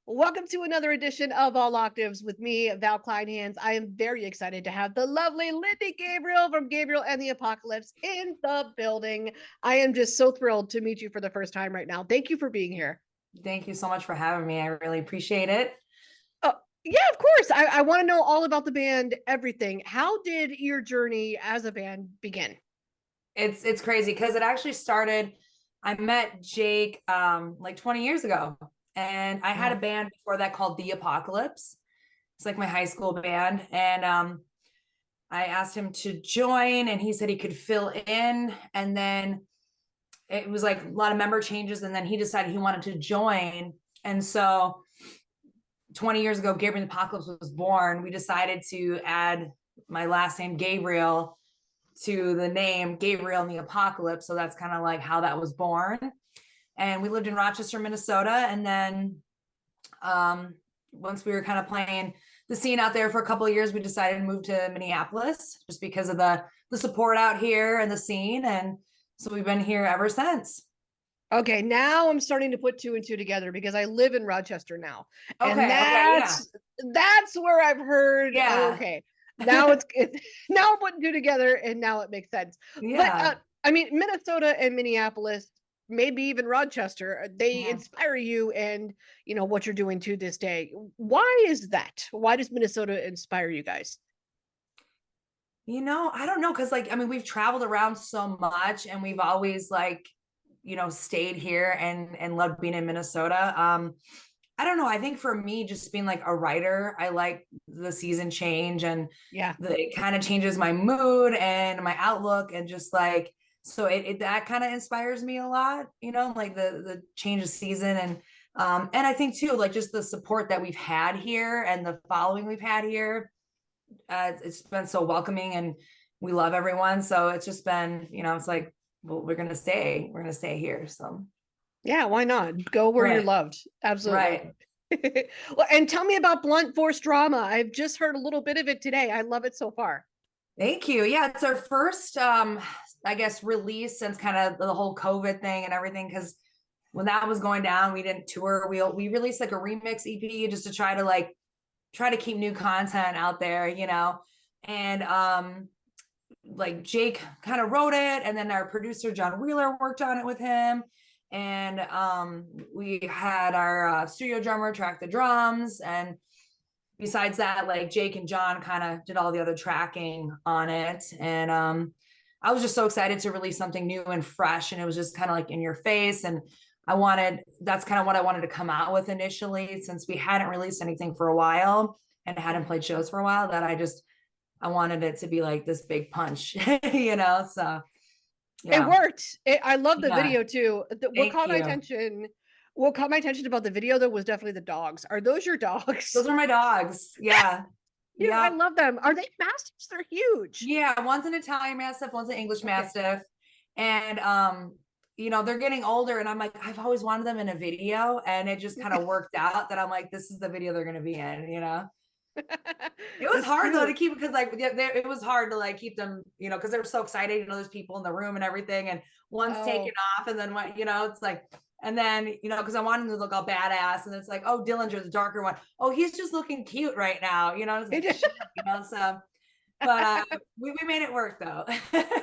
Welcome to another edition of All Octaves with me, Val Kleinhans. I am very excited to have the lovely Lindy Gabriel from Gabriel and The Apocalypse in the building. I am just so thrilled to meet you for the first time right now. Thank you for being here. Thank you so much for having me. I really appreciate it. Oh, yeah, of course. I want to know all about the band, everything. How did your journey as a band begin? It's crazy because it actually started. I met Jake like 20 years ago, and I had a Wow. band before that called The Apocalypse. It's like my high school band, and I asked him to join, and he said he could fill in, and then it was like a lot of member changes, and then he decided he wanted to join, and so 20 years ago, Gabriel and The Apocalypse was born. We decided to add my last name, Gabriel, to the name Gabriel and The Apocalypse. So that's kind of like how that was born. And we lived in Rochester, Minnesota. And then once we were kind of playing the scene out there for a couple of years, we decided to move to Minneapolis just because of the support out here and the scene. And so we've been here ever since. Okay, now I'm starting to put two and two together because I live in Rochester now. And Okay, yeah. that's where I've heard, oh, Yeah. okay. Now now I'm putting two together and now it makes sense. But Yeah. I mean, Minnesota and Minneapolis, maybe even Rochester, they Yeah. inspire you and what you're doing to this day. Why is that? Why does Minnesota inspire you guys? I don't know. Cause like, I mean, we've traveled around so much and we've always like, stayed here and loved being in Minnesota. I don't know. I think for me, just being like a writer, I like the season change and Yeah. it kind of changes my mood and my outlook and just like, so it that kind of inspires me a lot, like the change of season and I think too, like just the support that we've had here and the following we've had here, it's been so welcoming and we love everyone. So it's just been, it's like, well, we're gonna stay here. So Yeah, why not? Go where you're right, loved. Absolutely. right. Well, and tell me about Blunt Force Drama. I've just heard a little bit of it today. I love it so far. Thank you. Yeah, it's our first, I guess, release since kind of the whole COVID thing and everything. Because when that was going down, we didn't tour. We released like a remix EP just to try to keep new content out there, And like Jake kind of wrote it, and then our producer John Wheeler worked on it with him, and we had our studio drummer track the drums, and besides that, like Jake and John kind of did all the other tracking on it. And I was just so excited to release something new and fresh. And it was just kind of like in your face. And that's kind of what I wanted to come out with initially, since we hadn't released anything for a while and hadn't played shows for a while, that I wanted it to be like this big punch, So It yeah. worked. I love the Yeah. video too. What Thank caught my you. attention, what caught my attention about the video though was definitely the dogs. Are those your dogs? Those are my dogs. Yeah. Dude, I Yep. love them. Are they mastiffs? They're huge. Yeah, one's an Italian Mastiff, one's an English Okay. Mastiff. And they're getting older and I'm like, I've always wanted them in a video. And it just kind of worked out that I'm like, this is the video they're gonna be in. It was That's hard though to cute. keep because like it was hard to like keep them, because they were so excited, there's people in the room and everything, and one's taken Oh. off, and then what, it's like, and then because I wanted him to look all badass, and it's like, oh, Dillinger, the darker one, oh, he's just looking cute right now, it's like shit, so but we made it work though.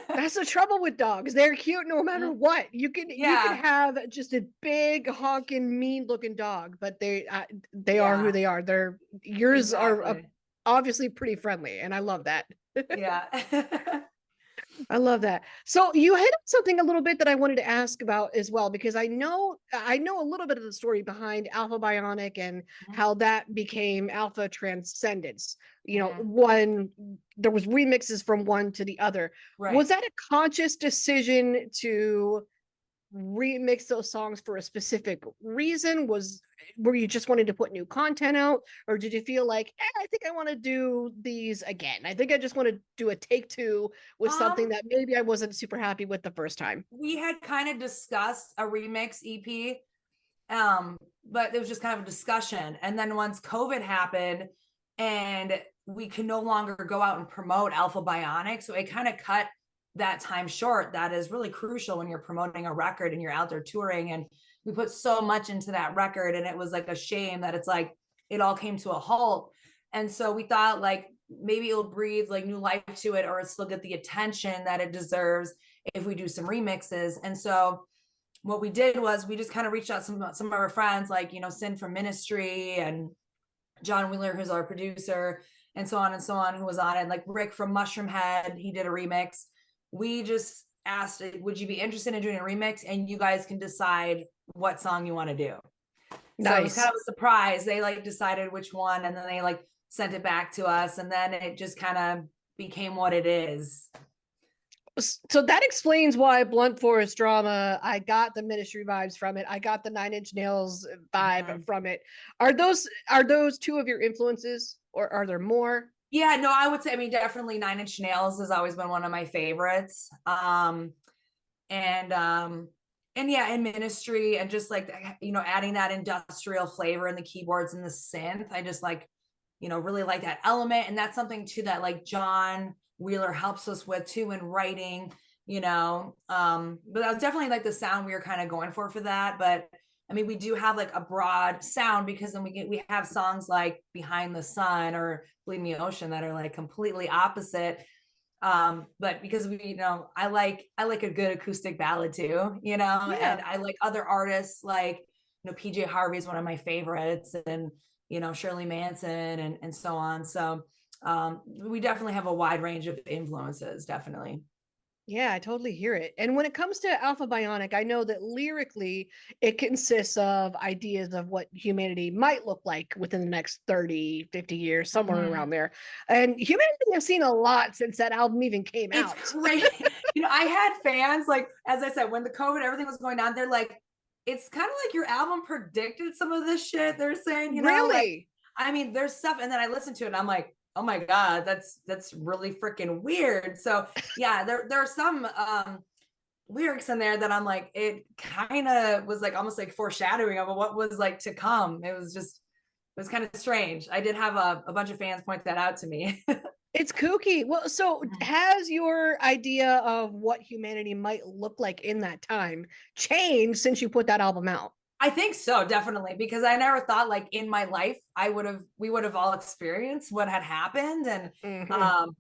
That's the trouble with dogs. They're cute no matter what. You can Yeah, have just a big honking mean looking dog, but they are who yeah, they are. Yours are exactly. obviously pretty friendly, and I love that. Yeah. I love that. So you hit on something a little bit that I wanted to ask about as well, because I know a little bit of the story behind Alpha Bionic and how that became Alpha Transcendence. Mhm. One there was remixes from one to the other. Was Right. that a conscious decision to remix those songs for a specific reason? Were you just wanting to put new content out, or did you feel like, I think I want to do these again? I think I just want to do a take two with something Um, that maybe I wasn't super happy with the first time. we had kind of discussed a remix EP, but it was just kind of a discussion. And then once COVID happened and we could no longer go out and promote Alpha Bionic, so it kind of cut that time short. That is really crucial when you're promoting a record and you're out there touring. And we put so much into that record, and it was like a shame that it's like it all came to a halt. And so we thought like maybe it'll breathe like new life to it, or it'll still get the attention that it deserves if we do some remixes. And so what we did was we just kind of reached out to some of our friends, like, you know, Sin from Ministry and John Wheeler, who's our producer, and so on, who was on it. Like Rick from Mushroom Head, he did a remix. We just asked, would you be interested in doing a remix? And you guys can decide what song you want to do. So it was kind Nice. of a surprise. They like decided which one, and then they like sent it back to us, and then it just kind of became what it is. So that explains why Blunt Forest Drama, I got the Ministry vibes from it. I got the Nine Inch Nails vibe from it. Are those two of your influences, or are there more? Yeah, no, I would say, I mean, definitely Nine Inch Nails has always been one of my favorites. And yeah, in Ministry, and just like, you know, adding that industrial flavor in the keyboards and the synth. I just like, you know, really like that element. And that's something too that like John Wheeler helps us with too in writing, you know. But that was definitely like the sound we were kind of going for that. But I mean, we do have like a broad sound, because then we have songs like Behind the Sun or Bleed Me Ocean that are like completely opposite. But because we, you know, I like a good acoustic ballad too, you know. Yeah. And I like other artists, like, you know, PJ Harvey is one of my favorites, and, you know, Shirley Manson, and so on. So we definitely have a wide range of influences, definitely. Yeah, I totally hear it. And when it comes to Alpha Bionic, I know that lyrically it consists of ideas of what humanity might look like within the next 30, 50 years, somewhere Mhm. around there. And humanity has seen a lot since that album even came It's out. crazy. You know, I had fans, like, as I said, when the COVID, everything was going on, they're like, it's kind of like your album predicted some of this shit. They're saying, you know, like, Really? I mean, there's stuff, and then I listened to it and I'm like, oh my God, that's really freaking weird. So yeah, there are some lyrics in there that I'm like, it kind of was like almost like foreshadowing of what was like to come. It was kind of strange. I did have a bunch of fans point that out to me. It's kooky. Well, so has your idea of what humanity might look like in that time changed since you put that album out? I think so, definitely, because I never thought like in my life we would have all experienced what had happened. Mhm.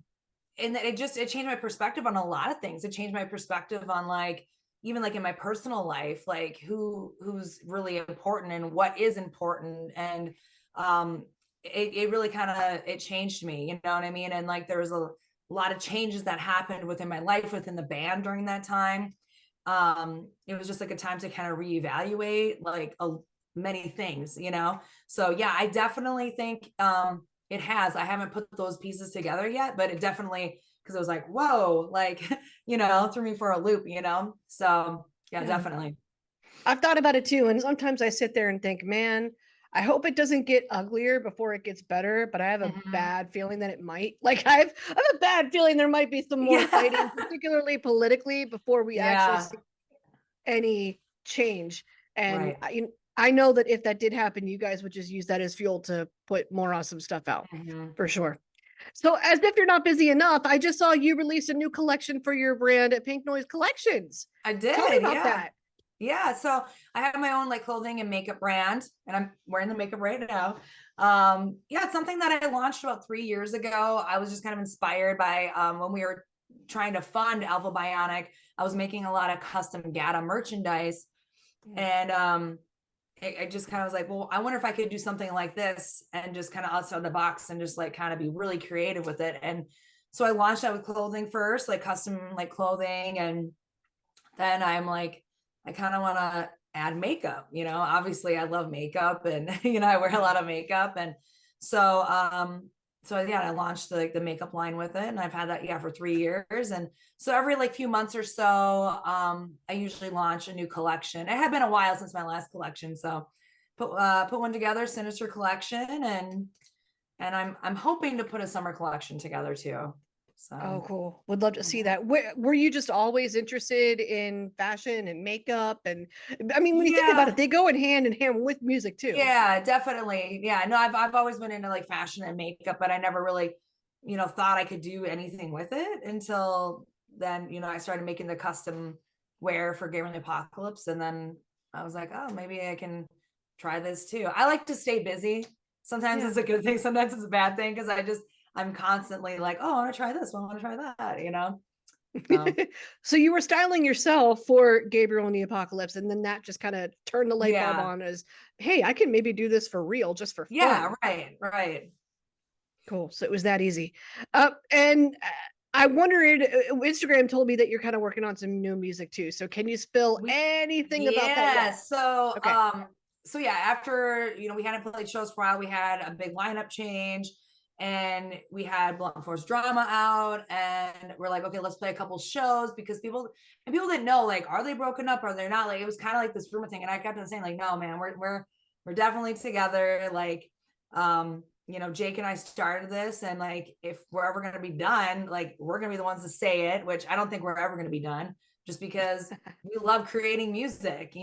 And it changed my perspective on a lot of things. It changed my perspective on like, even like in my personal life, like who's really important and what is important. And it really kind of, it changed me, you know what I mean? And like there was a lot of changes that happened within my life, within the band during that time. It was just like a time to kind of reevaluate like many things, you know. So yeah, I definitely think it has. I haven't put those pieces together yet, but it definitely, because it was like, whoa, like, you know, threw me for a loop, you know. So yeah, Yeah. definitely. I've thought about it too. And sometimes I sit there and think, man, I hope it doesn't get uglier before it gets better, but I have a Mhm. bad feeling that it might. Like I have a bad feeling there might be some more Yeah. fighting, particularly politically, before we actually Yeah. see any change. And Right. I know that if that did happen, you guys would just use that as fuel to put more awesome stuff out Mhm. for sure. So, as if you're not busy enough, I just saw you release a new collection for your brand at Pink Noise Collections. I Tell me did. about Yeah. that. Yeah. So I have my own like clothing and makeup brand, and I'm wearing the makeup right now. Yeah, it's something that I launched about 3 years ago. I was just kind of inspired by when we were trying to fund Alpha Bionic. I was making a lot of custom GATA merchandise, Yeah. and I just kind of was like, well, I wonder if I could do something like this and just kind of outside the box and just like kind of be really creative with it. And so I launched out with clothing first, like custom like clothing, and then I'm like, I kind of want to add makeup, you know, obviously I love makeup, and, you know, I wear a lot of makeup. And so, so yeah, I launched the makeup line with it, and I've had that, yeah, for 3 years. And so every like few months or so, I usually launch a new collection. It had been a while since my last collection. So put one together, Sinister collection. And I'm hoping to put a summer collection together too. Oh, So cool. Would love to see mhm. that. Were you just always interested in fashion and makeup? And I mean, when you think about it, Yeah. they go in hand with music too. Yeah, definitely. Yeah, no, I've always been into like fashion and makeup, but I never really, you know, thought I could do anything with it until then, you know, I started making the custom wear for Gabriel and The Apocalypse, and then I was like, oh, maybe I can try this too. I like to stay busy. Sometimes Yeah. it's a good thing, sometimes it's a bad thing, because I'm constantly like, oh, I want to try this, I want to try that, So So you were styling yourself for Gabriel and the Apocalypse, and then that just kind of turned the light bulb yeah, on as, hey, I can maybe do this for real, just for yeah, fun. right. Cool. So it was that easy. And I wondered, Instagram told me that you're kind of working on some new music too. So can you spill We anything about that Yeah. yet? Okay. So yeah, after we hadn't played shows for a while, we had a big lineup change, and we had Blunt Force Drama out, and we're like, okay, let's play a couple shows, because people didn't know, like, are they broken up, are they not? Like, it was kind of like this rumor thing, and I kept on saying, like, no, man, we're definitely together. Like, Jake and I started this, and like, if we're ever gonna be done, like, we're gonna be the ones to say it, which I don't think we're ever gonna be done, just because we love creating music.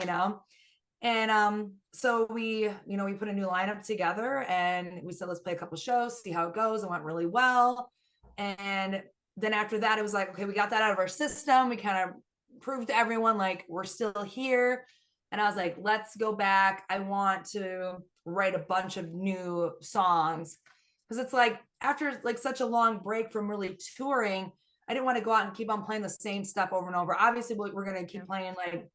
And so we put a new lineup together, and we said, let's play a couple shows, see how it goes. It went really well. And then after that, it was like, okay, we got that out of our system. We kind of proved to everyone, like, we're still here. And I was like, let's go back. I want to write a bunch of new songs, because it's like, after like such a long break from really touring, I didn't want to go out and keep on playing the same stuff over and over. Obviously, we're going to keep playing like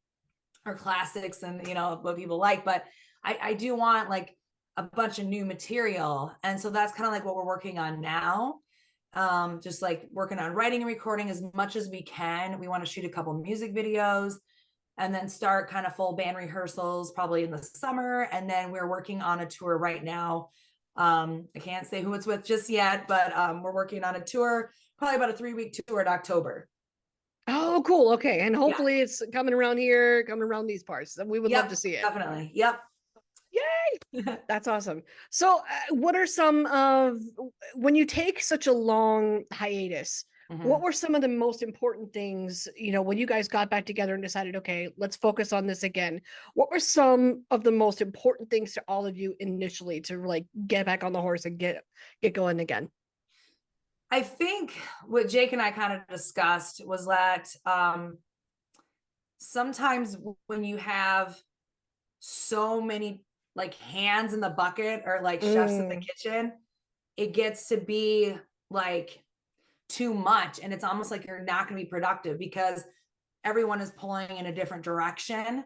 our classics and what people like, but I do want like a bunch of new material. And so that's kind of like what we're working on now. Just like working on writing and recording as much as we can. We want to shoot a couple music videos, and then start kind of full band rehearsals probably in the summer. And then we're working on a tour right now. I can't say who it's with just yet, but we're working on a tour, probably about a 3-week tour in October. Oh, cool. Okay. And Yeah. hopefully it's coming around here, coming around these parts. We would love to Yep. see it. Definitely. Yep. Yay. That's awesome. So, what are some of, when you take such a long hiatus, what Mhm. were some of the most important things, when you guys got back together and decided, okay, let's focus on this again? What were some of the most important things to all of you initially to like get back on the horse and get going again? I think what Jake and I kind of discussed was that sometimes when you have so many like hands in the bucket, or like chefs in the Mm, kitchen, it gets to be like too much, and it's almost like you're not going to be productive, because everyone is pulling in a different direction,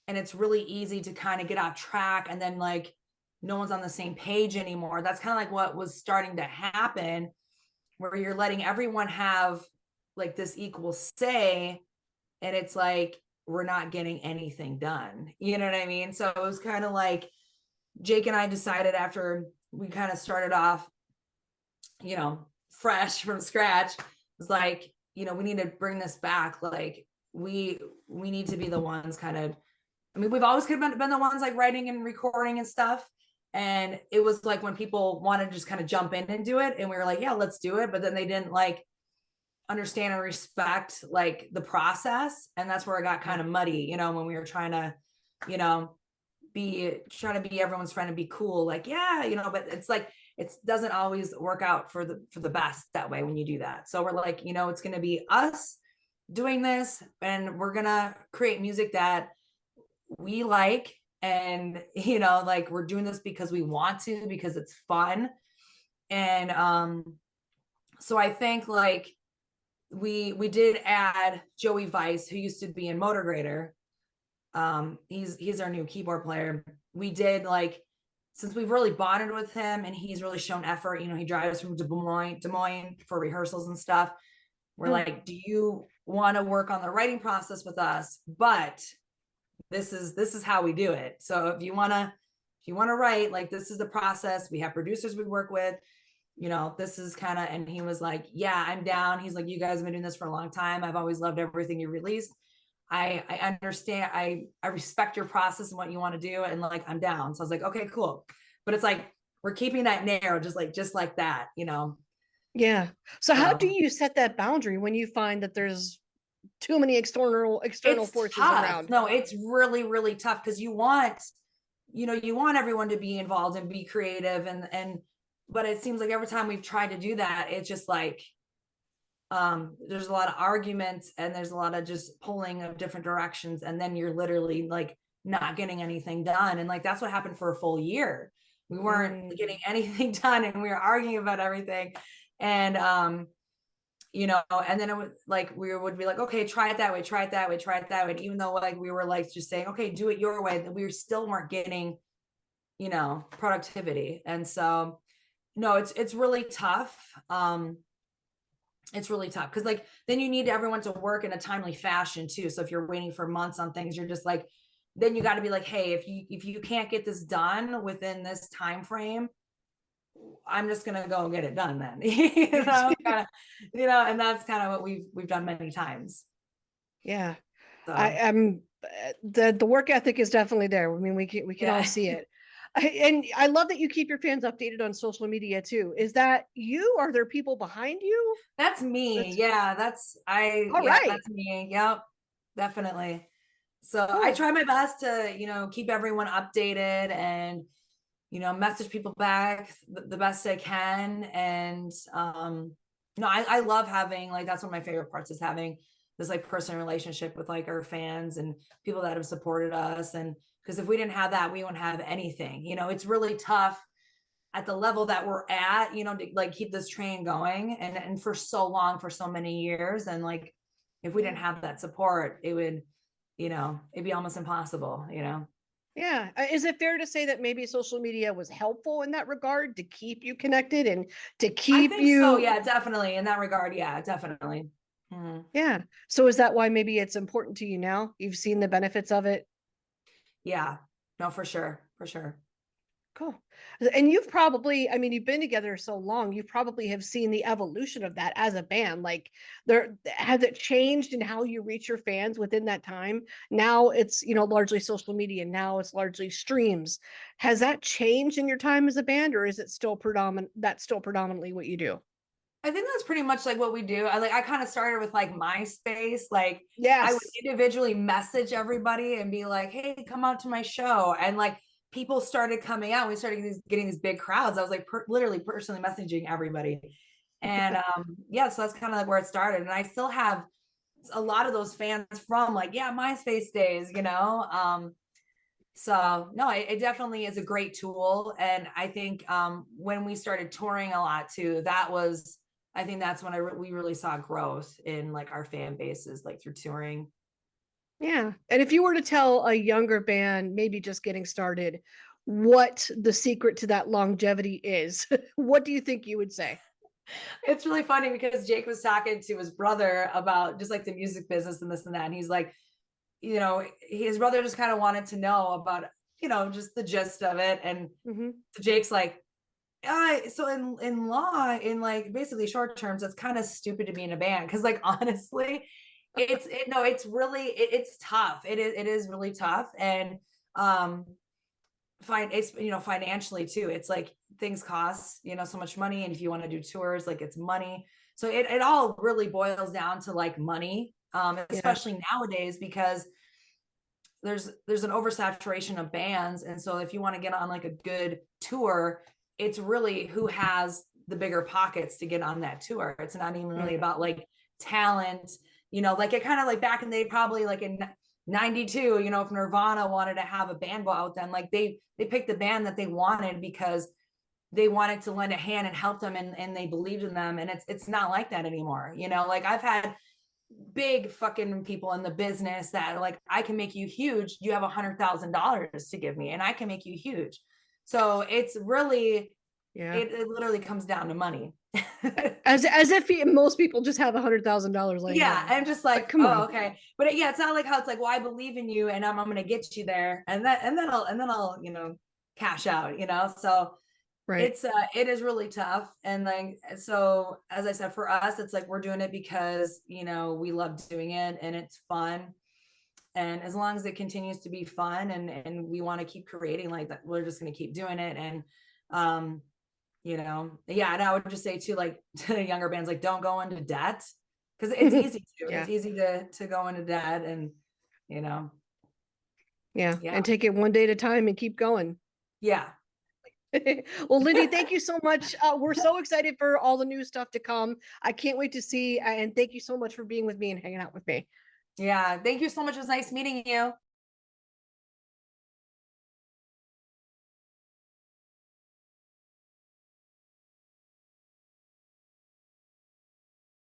and it's really easy to kind of get off track, and then like no one's on the same page anymore. That's kind of like what was starting to happen, where you're letting everyone have like this equal say, and it's like we're not getting anything done. You know what I mean? So it was kind of like Jake and I decided, after we kind of started off, fresh from scratch, was like, we need to bring this back. Like, we need to be the ones kind of, I mean, we've always been the ones like writing and recording and stuff. And it was like when people wanted to just kind of jump in and do it, and we were like, yeah, let's do it. But then they didn't like understand and respect like the process. And that's where it got kind of muddy, when we were trying to, you know, trying to be everyone's friend and be cool. Like, yeah, but it's like, it doesn't always work out for the best that way when you do that. So we're like, it's going to be us doing this, and we're going to create music that we like, and like, we're doing this because we want to, because it's fun. And so I think like we did add Joey Weiss, who used to be in Motor Grader. He's our new keyboard player. We did like, since we've really bonded with him and he's really shown effort, he drives from Des Moines for rehearsals and stuff. We're like, do you want to work on the writing process with us? But this is how we do it. So if you want to write, like, this is the process. We have producers we work with, this is kind of, and he was like, yeah, I'm down. He's like, you guys have been doing this for a long time. I've always loved everything you released. I understand. I respect your process and what you want to do. And like, I'm down. So I was like, okay, cool. But it's like, we're keeping that narrow, just like that, yeah. So how do so you set that boundary when you find that there's too many external it's forces tough. around? No, it's really, really tough, because you want everyone to be involved and be creative, and but it seems like every time we've tried to do that, it's just like there's a lot of arguments, and there's a lot of just pulling of different directions, and then you're literally like not getting anything done. And like, that's what happened for a full year. We weren't getting anything done, and we were arguing about everything. And, and then it was like, we would be like, okay, try it that way, try it that way, try it that way. And even though like, we were like, just saying, okay, do it your way, that we still weren't getting, productivity. And so, no, it's really tough. It's really tough because like then you need everyone to work in a timely fashion too. So if you're waiting for months on things, you're just like, then you got to be like, hey, if you can't get this done within this time frame, I'm just gonna go get it done then. And that's kind of what we've done many times. Yeah. So I'm the work ethic is definitely there. I mean, we can all see it. And I love that you keep your fans updated on social media too. Is that you? Are there people behind you? That's me. All right. That's me. Yep, definitely. So I Cool. try my best to, keep everyone updated and, message people back the best I can. And, I love having, like, that's one of my favorite parts, is having this like personal relationship with like our fans and people that have supported us. And because if we didn't have that, we wouldn't have anything. It's really tough at the level that we're at, to like keep this train going, and for so long, for so many years. And like, if we didn't have that support, it would, it'd be almost impossible. Yeah. Is it fair to say that maybe social media was helpful in that regard to keep you connected and to I keep think so. you? Yeah, definitely. In that regard. Yeah, definitely. Mhm. Yeah. So is that why maybe it's important to you now? You've seen the benefits of it? Yeah, no, for sure. For sure. Cool. And you've probably, I mean, you've been together so long, you probably have seen the evolution of that as a band. Like, has it changed in how you reach your fans within that time? Now it's, largely social media. Now it's largely streams. Has that changed in your time as a band, or is it still that's still predominantly what you do? I think that's pretty much like what we do. I kind of started with like MySpace. Like, I would Yes. individually message everybody and be like, hey, come out to my show. And like, people started coming out. We started getting these big crowds. I was like literally personally messaging everybody. And yeah, so that's kind of like where it started. And I still have a lot of those fans from like, yeah, MySpace days. So no, it definitely is a great tool. And I think when we started touring a lot too, I think that's when we really saw growth in like our fan bases, like through touring. Yeah. And if you were to tell a younger band, maybe just getting started, what the secret to that longevity is, what do you think you would say? It's really funny because Jake was talking to his brother about just like the music business and this and that. And he's like, his brother just kind of wanted to know about, just the gist of it. And Hmm. Jake's like, so in law, in like basically short terms, it's kind of stupid to be in a band because like honestly, it's really it's tough. It is really tough. And um it's financially too. It's like things cost, so much money. And if you want to do tours, like it's money. So it all really boils down to like money, Yeah. especially nowadays, because there's an oversaturation of bands. And so if you want to get on like a good tour, it's really who has the bigger pockets to get on that tour. It's not even really Mm. about like talent, like it kind of like back in the day, probably like in 92, if Nirvana wanted to have a band go out, then like they picked the band that they wanted because they wanted to lend a hand and help them, and they believed in them. And it's not like that anymore. Like I've had big fucking people in the business that are like, I can make you huge. You have $100,000 to give me, and I can make you huge. So it's really, Yeah. it literally comes down to money. As if most people just have $100,000 laying Yeah, around. I'm just Like, like, come oh, on. okay. But yeah, it's not like how it's like, well, I believe in you, and I'm gonna get you there, and then I'll cash out. So Right. it is really tough. And like, so as I said, for us, it's like we're doing it because we love doing it and it's fun. And as long as it continues to be fun, and we want to keep creating like that, we're just going to keep doing it. And yeah. And I would just say too, like, to the younger bands, like, don't go into debt, because it's Yeah. easy to go into debt. And you know Yeah. yeah. And take it one day at a time and keep going. Yeah. Well, Lindy, thank you so much. We're so excited for all the new stuff to come. I can't wait to see. And thank you so much for being with me and hanging out with me. Yeah, thank you so much. It was nice meeting you.